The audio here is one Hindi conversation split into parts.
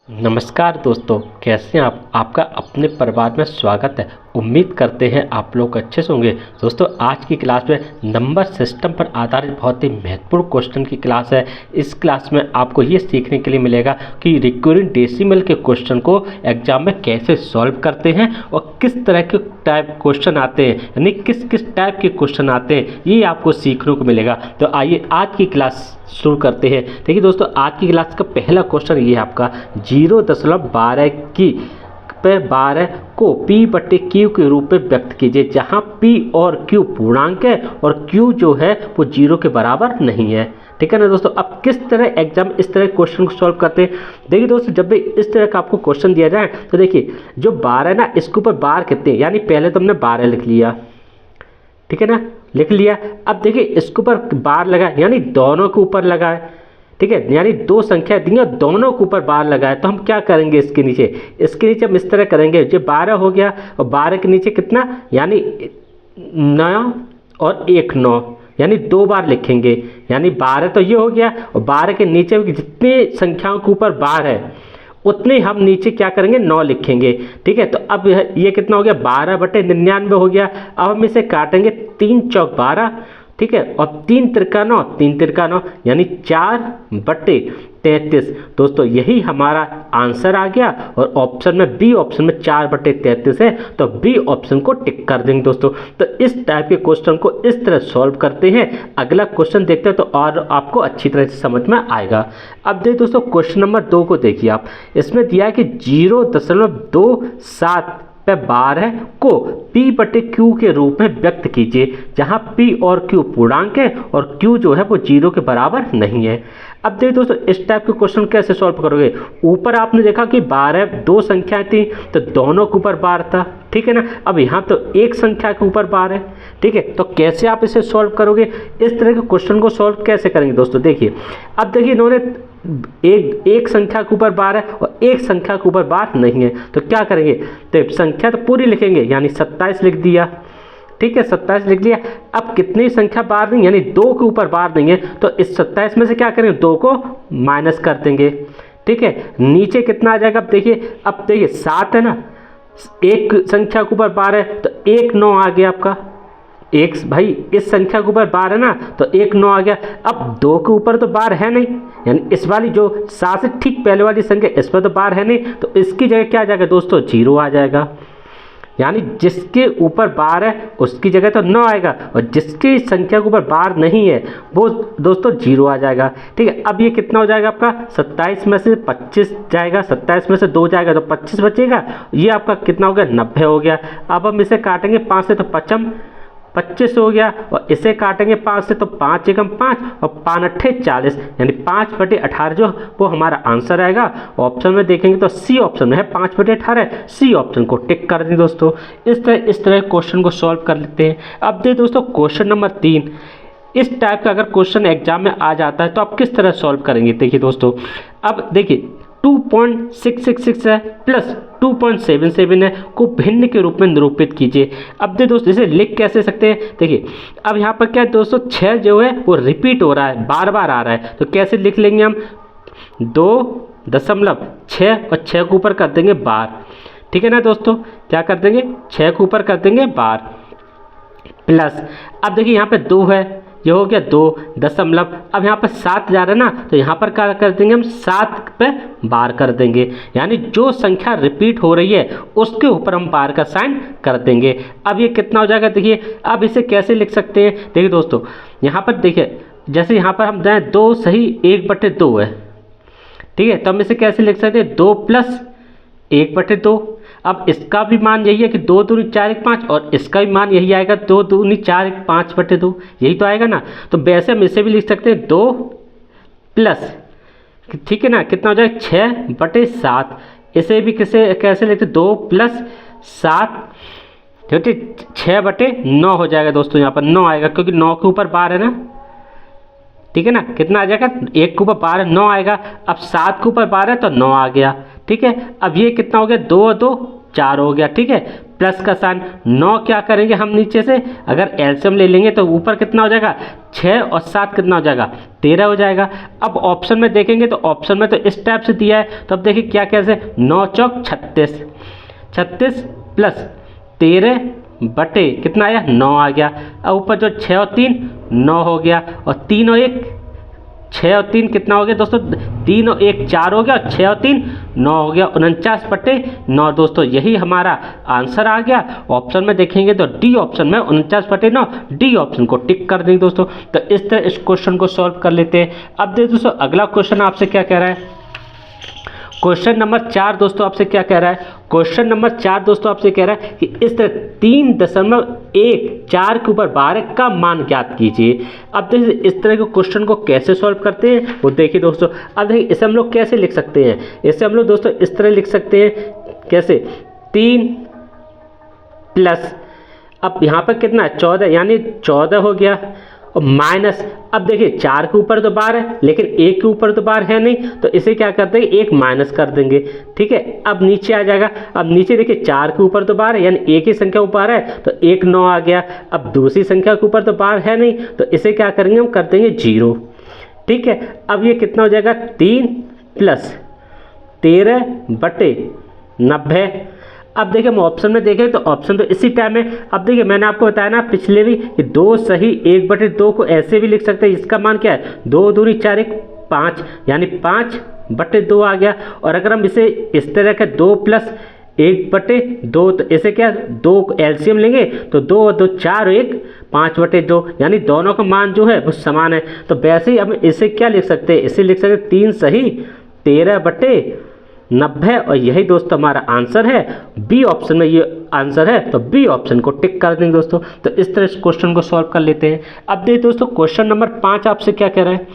नमस्कार दोस्तों, कैसे हैं आप? आपका अपने परिवार में स्वागत है। उम्मीद करते हैं आप लोग अच्छे से होंगे। दोस्तों, आज की क्लास में नंबर सिस्टम पर आधारित बहुत ही महत्वपूर्ण क्वेश्चन की क्लास है। इस क्लास में आपको ये सीखने के लिए मिलेगा कि रिकरिंग डेसिमल के क्वेश्चन को एग्जाम में कैसे सॉल्व करते हैं और किस तरह के टाइप क्वेश्चन आते हैं, यानी किस किस टाइप के क्वेश्चन आते हैं, ये आपको सीखने को मिलेगा। तो आइए आज की क्लास शुरू करते हैं। देखिए दोस्तों, आज की क्लास का पहला क्वेश्चन ये है आपका 0.12 की 12 को P/Q के रूप में व्यक्त कीजिए, जहां P और Q पूर्णांक है और Q जो है वो 0 के बराबर नहीं है। ठीक है ना दोस्तों। अब किस तरह एग्जाम इस तरह क्वेश्चन को सॉल्व करते हैं, देखिए दोस्तों, जब भी इस तरह का आपको क्वेश्चन दिया जाए तो देखिए जो 12 है ना, इसके ऊपर बार कितने, यानी पहले तो हमने 12 लिख लिया, ठीक है ना, लिख लिया। अब देखिए इसके ऊपर बार लगा, यानी दोनों के ऊपर लगा है, ठीक है, यानी दो संख्या दी है, दोनों के ऊपर बार लगा है। तो हम क्या करेंगे, इसके नीचे हम इस तरह करेंगे, जो 12 हो गया और 12 के नीचे कितना, यानी 9 और 1 9, यानी 2 बार लिखेंगे, यानी 12 तो ये हो गया और 12 के नीचे जितने संख्याओं के ऊपर बार है उतने हम नीचे क्या करेंगे, 9 लिखेंगे। ठीक है, तो अब ये कितना हो गया, 12/99 हो गया। अब हम इसे काटेंगे, 3 चौक 12, ठीक है, और 3 तिरका 9, 3 तिरका 9, यानी 4/33। दोस्तों यही हमारा आंसर आ गया और ऑप्शन में बी ऑप्शन में 4/33 है, तो बी ऑप्शन को टिक कर देंगे दोस्तों। तो इस टाइप के क्वेश्चन को इस तरह सॉल्व करते हैं। अगला क्वेश्चन देखते हैं तो और आपको अच्छी तरह से समझ में आएगा। अब देखिए दोस्तों, क्वेश्चन नंबर 2 को देखिए आप। इसमें दिया है कि 0.27 पे 12 को P/Q के रूप में व्यक्त कीजिए, जहां P और Q पूर्णांक है और Q जो है वो 0 के बराबर नहीं है। अब देखिए दोस्तों, इस टाइप के क्वेश्चन कैसे सॉल्व करोगे। ऊपर आपने देखा कि 12 दो संख्याएं थी तो दोनों के ऊपर बार था, ठीक है ना। अब यहाँ तो एक संख्या के ऊपर बार है, ठीक है, तो कैसे आप इसे सॉल्व करोगे। इस तरह के क्वेश्चन को सॉल्व कैसे करेंगे दोस्तों, देखिए अब देखिए इन्होंने एक संख्या के ऊपर बार है और एक संख्या के ऊपर बार नहीं है, तो क्या करेंगे, तो संख्या तो पूरी लिखेंगे, यानी 27 लिख दिया, ठीक है, 27 लिख लिया। अब कितनी संख्या बार नहीं, यानी 2 के ऊपर बार नहीं है, तो इस 27 में से क्या करेंगे, 2 को माइनस कर देंगे, ठीक है। नीचे कितना आ जाएगा, अब देखिए 7 है ना, एक संख्या के ऊपर बार है तो 1 9 आ गया आपका, एक भाई इस संख्या के ऊपर बार है ना, तो 1 9 आ गया। अब 2 के ऊपर तो बार है नहीं, यानी इस वाली जो 7 से ठीक पहले वाली संख्या, इस पर तो बार है नहीं, तो इसकी जगह क्या आ जाएगा दोस्तों, 0 आ जाएगा। यानी जिसके ऊपर बार है उसकी जगह तो 9 आएगा और जिसकी संख्या के ऊपर बार नहीं है वो दोस्तों 0 आ जाएगा, ठीक है। अब ये कितना हो जाएगा आपका, 27 में से 25 जाएगा, 27 में से 2 जाएगा तो 25 बचेगा, ये आपका कितना हो गया, 90 हो गया। अब हम इसे काटेंगे 5 से तो 25 हो गया और इसे काटेंगे 5 से तो 5 एकम 5 और 5 अट्ठे 40, यानी 5/18 जो वो हमारा आंसर आएगा। ऑप्शन में देखेंगे तो सी ऑप्शन में है 5/18, सी ऑप्शन को टिक कर दें दोस्तों। इस तरह क्वेश्चन को सॉल्व कर लेते हैं। अब देखिए दोस्तों, क्वेश्चन नंबर 3, इस टाइप का अगर क्वेश्चन एग्जाम में आ जाता है तो आप किस तरह सॉल्व करेंगे। देखिए दोस्तों, अब देखिए 2.666 है प्लस 2.77 है को भिन्न के रूप में निरूपित कीजिए। अब देखिए दोस्तों, इसे लिख कैसे सकते हैं, देखिए अब यहाँ पर क्या है दोस्तों, 6 जो है वो रिपीट हो रहा है, बार बार आ रहा है, तो कैसे लिख लेंगे हम, 2.6 और 6 के ऊपर कर देंगे बार, ठीक है ना दोस्तों, क्या कर देंगे, 6 के ऊपर कर देंगे बार, प्लस अब देखिए यहाँ पे 2 है, ये हो गया 2 अब यहाँ पर 7 जा रहा है ना, तो यहाँ पर क्या कर देंगे हम, 7 पे बार कर देंगे, यानी जो संख्या रिपीट हो रही है उसके ऊपर हम बार का साइन कर देंगे। अब ये कितना हो जाएगा, देखिए अब इसे कैसे लिख सकते हैं। देखिए दोस्तों, यहाँ पर देखिए जैसे यहाँ पर हम जाएँ 2 सही 1/2 है, ठीक है, तो हम इसे कैसे लिख सकते हैं, 2 + 1/2। अब इसका भी मान यही है कि 2 दूनी 4 1 5 और इसका भी मान यही आएगा, 2 दूनी 4 1 5/2, यही तो आएगा ना। तो वैसे हम इसे भी लिख सकते हैं 2 प्लस, ठीक है ना, कितना हो जाएगा 6/7। इसे भी कैसे लिखते, 2 + 7, ठीक है, 6/9 हो जाएगा दोस्तों, यहाँ पर 9 आएगा क्योंकि 9 के ऊपर बार है ना, ठीक है ना, कितना आ जाएगा, 1 के ऊपर बार है 9 आएगा। अब 7 के ऊपर बार है तो 9 आ गया, ठीक है। अब ये कितना हो गया, 2 2 4 हो गया, ठीक है, प्लस का साइन। 9 क्या करेंगे हम नीचे से, अगर एलसीएम ले लेंगे तो ऊपर कितना हो जाएगा, 6 और 7 कितना हो जाएगा, 13 हो जाएगा। अब ऑप्शन में देखेंगे तो ऑप्शन में तो इस टाइप से दिया है, तो अब देखिए क्या कैसे, 9 चौक 36, 36 प्लस 13 बटे कितना आया, 9 आ गया। अब ऊपर जो 6 और 3 9 हो गया, और 3 और 1 6 और 3 कितना हो गया दोस्तों, 3 और 1 4 हो गया, 6 और 3 9 हो गया, 49/9 दोस्तों, यही हमारा आंसर आ गया। ऑप्शन में देखेंगे तो डी ऑप्शन में 49/9, डी ऑप्शन को टिक कर देंगे दोस्तों। तो इस तरह इस क्वेश्चन को सॉल्व कर लेते हैं। अब देखिए दोस्तों अगला क्वेश्चन आपसे क्या कह रहा है, क्वेश्चन नंबर 4 दोस्तों आपसे क्या कह रहा है, क्वेश्चन नंबर 4 दोस्तों आपसे कह रहा है कि इस तरह 3.14 के ऊपर 12 का मान ज्ञात कीजिए। अब देखिए इस तरह के क्वेश्चन को कैसे सॉल्व करते हैं वो देखिए दोस्तों। अब देखिए इसे हम लोग कैसे लिख सकते हैं, इसे हम लोग दोस्तों इस तरह लिख सकते हैं, कैसे, 3 प्लस, अब यहाँ पर कितना है 14, यानी 14 हो गया, और माइनस, अब देखिए 4 के ऊपर तो 12 है लेकिन 1 के ऊपर तो 12 है नहीं, तो इसे क्या कर देंगे, 1 माइनस कर देंगे, ठीक है। अब नीचे आ जाएगा, अब नीचे देखिए 4 के ऊपर तो 12 यानी एक ही संख्या ऊपर है, तो 1 9 आ गया। अब दूसरी संख्या के ऊपर तो 12 है नहीं, तो इसे क्या करेंगे, हम कर देंगे 0, ठीक है। अब ये कितना हो जाएगा, 3 प्लस 13/90। अब देखिए हम ऑप्शन में देखें तो ऑप्शन तो इसी टाइम है। अब देखिए मैंने आपको बताया ना पिछले भी कि 2 सही 1/2 को ऐसे भी लिख सकते हैं, इसका मान क्या है, 2 दूनी 4 1 5, यानी 5/2 आ गया। और अगर हम इसे इस तरह के 2 प्लस 1/2, तो इसे क्या 2 एलसीएम लेंगे तो 2 और 2 4 1 5/2, यानी दोनों का मान जो है वो समान है। तो वैसे ही हम इसे क्या लिख सकते हैं, इसे लिख सकते हैं 3 सही 13/90, और यही दोस्तों हमारा आंसर है। बी ऑप्शन में ये आंसर है, तो बी ऑप्शन को टिक कर देंगे दोस्तों। तो इस तरह इस क्वेश्चन को सॉल्व कर लेते हैं। अब देखिए दोस्तों क्वेश्चन नंबर 5 आपसे क्या कह रहा है,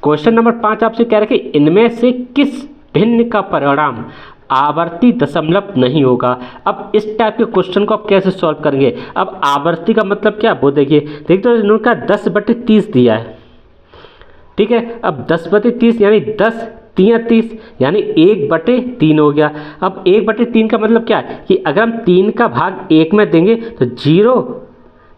क्वेश्चन नंबर 5 आपसे कह रहा है कि इनमें से किस भिन्न का परिणाम आवर्ती दशमलव नहीं होगा। अब इस टाइप के क्वेश्चन को आप कैसे सॉल्व करेंगे, अब आवर्ती का मतलब क्या, वो देखिए तो इनका 10/30 दिया है, ठीक है। अब 10/30 यानी 10 3 30, यानी 1/3 हो गया। अब 1/3 का मतलब क्या है कि अगर हम 3 का भाग 1 में देंगे तो 0,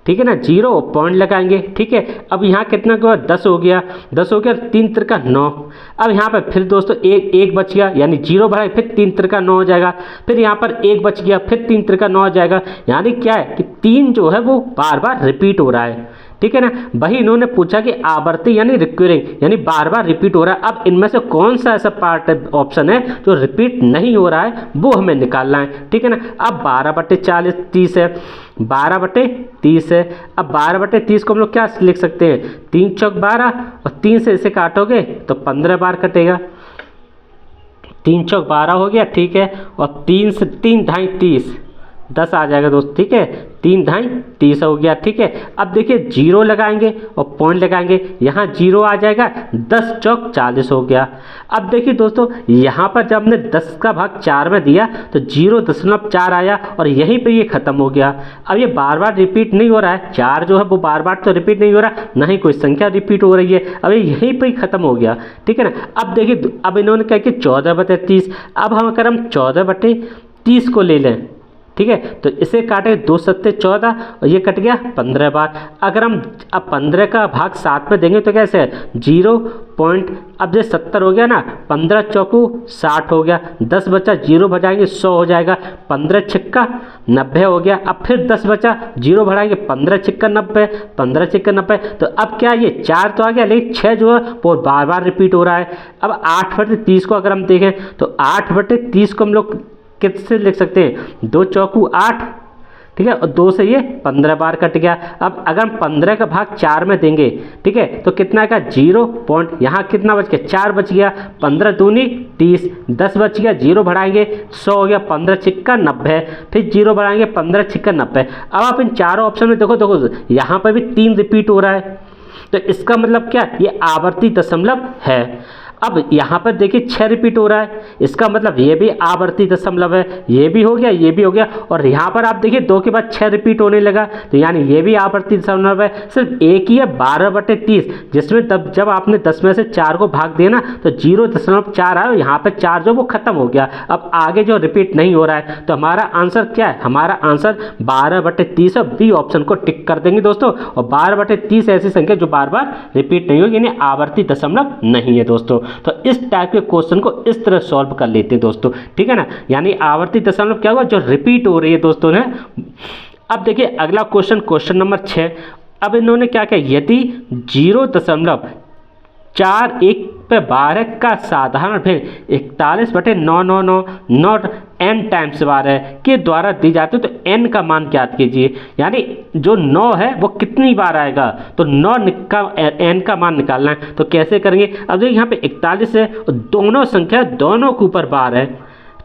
ठीक है ना, 0 पॉइंट लगाएंगे, ठीक है। अब यहाँ कितना हुआ, 10 हो गया, 10 हो गया, 3 3 9। अब यहाँ पर फिर दोस्तों एक बच गया, यानी 0 बढ़ाए फिर 3 3 9 हो जाएगा, फिर यहाँ पर 1 बच गया, फिर 3 3 9 हो जाएगा, यानी क्या है कि 3 जो है वो बार बार रिपीट हो रहा है, ठीक है ना। वही इन्होंने पूछा कि आवर्ती यानी रिक्यूरिंग, यानी बार बार रिपीट हो रहा है। अब इनमें से कौन सा ऐसा पार्ट ऑप्शन है जो रिपीट नहीं हो रहा है, वो हमें निकालना है, ठीक है ना। अब 12/40 है, 12/30 है। अब 12/30 को हम लोग क्या लिख सकते हैं, 3 चौक 12, और 3 से इसे काटोगे तो 15 बार कटेगा, 3 चौक 12 हो गया, ठीक है। और 3 से 3 ढाई 30, 10 आ जाएगा दोस्त, ठीक है, 3 ढाई 30 हो गया, ठीक है। अब देखिए 0 लगाएंगे और पॉइंट लगाएंगे, यहाँ 0 आ जाएगा, 10 चौक 40 हो गया। अब देखिए दोस्तों यहाँ पर जब हमने 10 का भाग 4 में दिया तो 0.4 आया, और यहीं पे ये ख़त्म हो गया। अब ये बार बार रिपीट नहीं हो रहा है, 4 जो है वो बार बार तो रिपीट नहीं हो रहा, ना ही कोई संख्या रिपीट हो रही है, अब ये यहीं पर ही ख़त्म हो गया, ठीक है ना। अब देखिए अब इन्होंने कहा कि 14/30, अब हम अगर हम 14/30 को ले लें, ठीक है, तो इसे काटे 2 सत्ते 14, और ये कट गया 15 बार। अगर हम अब 15 का भाग 7 में देंगे तो कैसे है, 0 पॉइंट, अब ये 70 हो गया ना, 15 चौकू 60 हो गया, 10 बचा, 0 बजाएंगे 100 हो जाएगा, 15 छिक्का 90 हो गया। अब फिर 10 बचा, 0 बढ़ाएंगे, 15 छिक्का 90, 15 छिक्का 90। तो अब क्या ये 4 तो आ गया, लेकिन 6 जो है वो बार बार रिपीट हो रहा है। अब 8/30 को अगर हम देखें तो 8/30 को हम लोग किससे लिख सकते हैं, 2 चौकू 8, ठीक है, और 2 से ये 15 बार कट गया। अब अगर हम 15 का भाग 4 में देंगे, ठीक है, तो कितना आएगा, 0 पॉइंट, यहाँ कितना बच गया, 4 बच गया, 15 दूनी 30, 10 बच गया, 0 बढ़ाएंगे 100 हो गया, 15 छिक्का 90, फिर 0 बढ़ाएंगे, 15 छिक्का 90। अब आप इन चारों ऑप्शन में देखो यहाँ पर भी 3 रिपीट हो रहा है, तो इसका मतलब क्या, ये आवर्ती दशमलव है। अब यहाँ पर देखिए 6 रिपीट हो रहा है, इसका मतलब ये भी आवर्ती दशमलव है, ये भी हो गया, ये भी हो गया, और यहाँ पर आप देखिए 2 के बाद 6 रिपीट होने लगा, तो यानी ये भी आवर्ती दशमलव है। सिर्फ एक ही है 12/30, जिसमें तब जब आपने 10 में से 4 को भाग दिया ना तो 0.4 आया, यहाँ पर 4 जो वो खत्म हो गया। अब आगे जो रिपीट नहीं हो रहा है, तो हमारा आंसर क्या है? हमारा आंसर 12/30 और बी ऑप्शन को टिक कर देंगे दोस्तों। और 12/30 ऐसी संख्या जो बार बार रिपीट नहीं होगी, यानी आवर्ती दशमलव नहीं है दोस्तों। तो इस टाइप के क्वेश्चन को इस तरह सॉल्व कर लेते हैं दोस्तों, ठीक है ना। यानी आवर्ती दशमलव क्या हुआ? जो रिपीट हो रही है दोस्तों ने। अब देखिए अगला क्वेश्चन नंबर 6। अब इन्होंने क्या किया, यदि 0.41/12 का साधारण भेद 41/999 नॉट n टाइम्स 12 के द्वारा दी जाती है, तो n का मान ज्ञात कीजिए। यानी जो 9 है वो कितनी बार आएगा, तो 9 का n का मान निकालना है। तो कैसे करेंगे? अब देखिए यहाँ पे 41 है, दोनों संख्या दोनों के ऊपर बार है,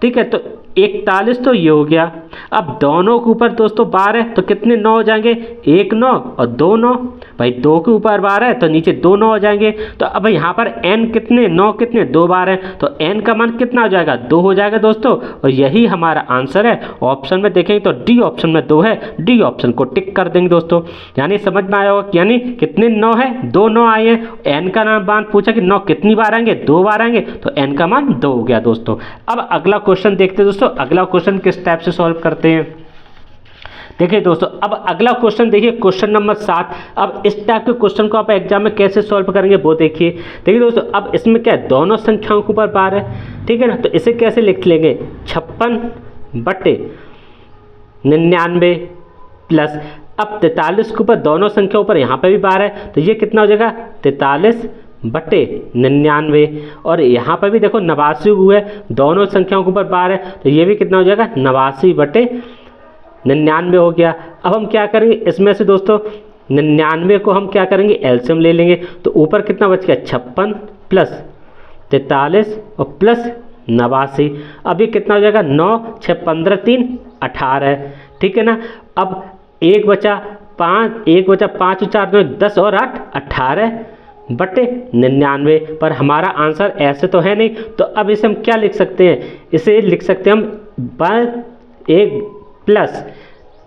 ठीक है। तो 41 तो ये हो गया। अब दोनों के ऊपर दोस्तों बार है, तो कितने 9 हो जाएंगे? 1 9 और 2 9। भाई 2 के ऊपर बार है तो नीचे 2 9 हो जाएंगे। तो अब यहाँ पर n कितने, 9 कितने, 2 बार है, तो n का मान कितना हो जाएगा? 2 हो जाएगा दोस्तों। और यही हमारा आंसर है। ऑप्शन में देखेंगे तो डी ऑप्शन में 2 है, डी ऑप्शन को टिक कर देंगे दोस्तों। यानी समझ में आया होगा, यानी कितने 9 है? 2 9 आए हैं। n का मान पूछा कि 9 कितनी बार आएंगे? 2 बार आएंगे, तो n का मान 2 हो गया दोस्तों। अब अगला क्वेश्चन देखते हैं दोस्तों। अगला क्वेश्चन किस टाइप से सॉल्व करते हैं, देखिए दोस्तों। अब अगला क्वेश्चन देखिए, क्वेश्चन नंबर 7। अब इस टाइप के क्वेश्चन को आप एग्जाम में कैसे सॉल्व करेंगे वो देखिए दोस्तों। अब इसमें क्या है, दोनों संख्याओं के ऊपर बार है, ठीक है ना। तो इसे कैसे लिख लेंगे? 56/99 प्लस, अब 43 के ऊपर दोनों संख्या ऊपर यहाँ पे भी बार है, तो ये कितना हो जाएगा? 43/99। और यहाँ पर भी देखो 89 हुए, दोनों संख्याओं के ऊपर बार है, तो ये भी कितना हो जाएगा? 89/99 हो गया। अब हम क्या करेंगे इसमें से दोस्तों, 99 को हम क्या करेंगे? एलसीएम ले लेंगे। तो ऊपर कितना बच गया? 56 प्लस 43 और प्लस 89। अब ये कितना हो जाएगा? 9 6 15 3 18, ठीक है ना। अब 1 बचा 5 और 4 2 10 और 8 18/99। पर हमारा आंसर ऐसे तो है नहीं, तो अब इसे हम क्या लिख सकते हैं? इसे लिख सकते हैं हम 1 प्लस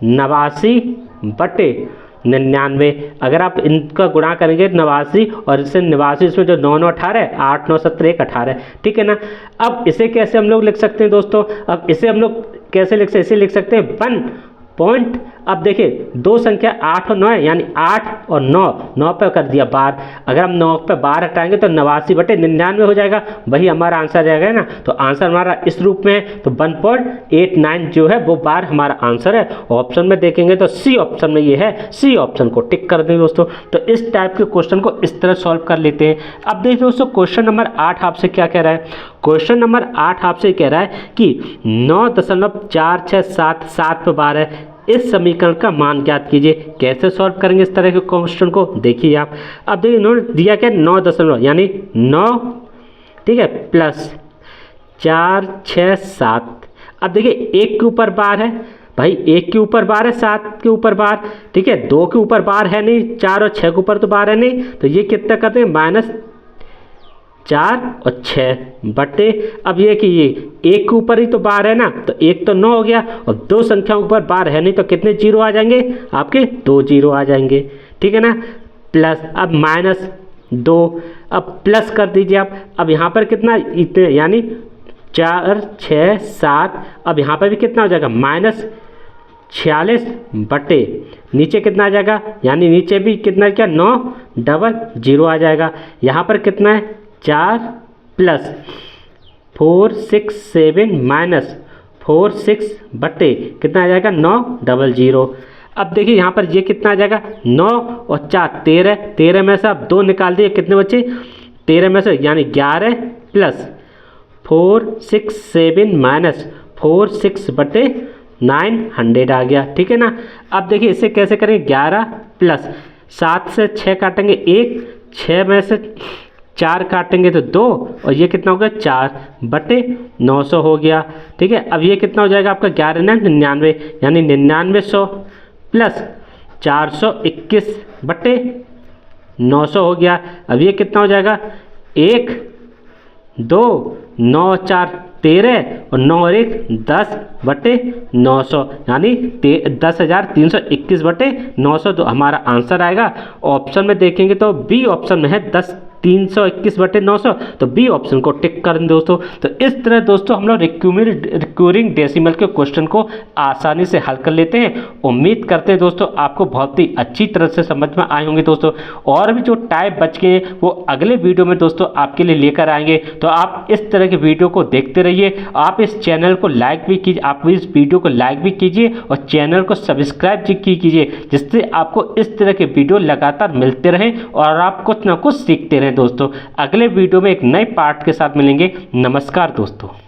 89/99। अगर आप इनका गुणा करेंगे 89 और इससे 89, इसमें जो 9 9 18 है, 8 9 17 1 18, ठीक है ना। अब इसे कैसे हम लोग लिख सकते हैं दोस्तों? अब इसे हम लोग कैसे लिख सकते हैं? इसे लिख सकते हैं 1 पॉइंट। अब देखिए दो संख्या 8 और 9 है, यानी 8 और 9 पे कर दिया बार। अगर हम 9 पे बार हटाएंगे तो 89/99 हो जाएगा, वही हमारा आंसर जाएगा ना। तो आंसर हमारा इस रूप में है, तो 1.89 जो है वो बार हमारा आंसर है। ऑप्शन में देखेंगे तो सी ऑप्शन में ये है, सी ऑप्शन को टिक कर दें दोस्तों। तो इस टाइप के क्वेश्चन को इस तरह सॉल्व कर लेते हैं। अब देखिए दोस्तों, क्वेश्चन नंबर 8 आपसे क्या कह रहा है? क्वेश्चन नंबर 8 आपसे कह रहा है कि 9.4677 पे बार है, इस समीकरण का मान ज्ञात कीजिए। कैसे सॉल्व करेंगे इस तरह के क्वेश्चन को, देखिए आप। अब देखिए इन्होंने दिया क्या? 9 यानी 9, ठीक है, प्लस 4 6 7। अब देखिए 1 के ऊपर बार है, भाई 1 के ऊपर बार है, 7 के ऊपर बार, ठीक है। 2 के ऊपर बार है नहीं, 4 और 6 के ऊपर तो बार है नहीं, तो ये कितना करते हैं? -4 और 6 बटे, अब ये कि ये 1 के ऊपर ही तो बार है ना, तो 1 तो 9 हो गया, और दो संख्याओं के ऊपर बार है नहीं, तो कितने जीरो आ जाएंगे? आपके 2 जीरो आ जाएंगे, ठीक है ना। प्लस, अब -2, अब प्लस कर दीजिए आप। अब यहाँ पर कितना? इतने, यानी 4 6 7। अब यहाँ पर भी कितना हो जाएगा? -46 बटे, नीचे कितना आ जाएगा? यानी नीचे भी कितना क्या? 900 आ जाएगा। यहाँ पर कितना है? 4 प्लस 4 6 7 माइनस 4 6 बटे कितना आ जाएगा? 900। अब देखिए यहाँ पर ये कितना आ जाएगा? 9 और 4 13, 13 में से आप 2 निकाल दिए, कितने बचे? 13 में से, यानी 11 प्लस 4 6 7 माइनस 4 6 बटे 900 आ गया, ठीक है ना। अब देखिए इसे कैसे करें? 11 प्लस 7 से 6 काटेंगे 1, 6 में से 4 काटेंगे तो 2, और ये कितना हो गया? 4 बटे 900 हो गया, ठीक है। अब ये कितना हो जाएगा आपका? 11 9 99, यानी 9900 प्लस 421 बटे 900 हो गया। अब ये कितना हो जाएगा? 1 2, 9 4 13 और 9 और 1 10/900 यानी 10,321/900 तो हमारा आंसर आएगा। ऑप्शन में देखेंगे तो बी ऑप्शन में है 10,321/900 तो बी ऑप्शन को टिक कर दें दोस्तों। तो इस तरह दोस्तों हम लोग रिक्यूरिंग डेसिमल के क्वेश्चन को आसानी से हल कर लेते हैं। उम्मीद करते हैं दोस्तों आपको बहुत ही अच्छी तरह से समझ में आए होंगे दोस्तों। और भी जो टाइप बच गए वो अगले वीडियो में दोस्तों आपके लिए लेकर आएंगे। तो आप इस तरह के वीडियो को देखते रहिए। आप इस चैनल को लाइक भी कीजिए, आप इस वीडियो को लाइक भी कीजिए और चैनल को सब्सक्राइब कीजिए, जिससे आपको इस तरह के वीडियो लगातार मिलते रहें और आप कुछ ना कुछ सीखते रहें दोस्तों। अगले वीडियो में एक नए पार्ट के साथ मिलेंगे। नमस्कार दोस्तों।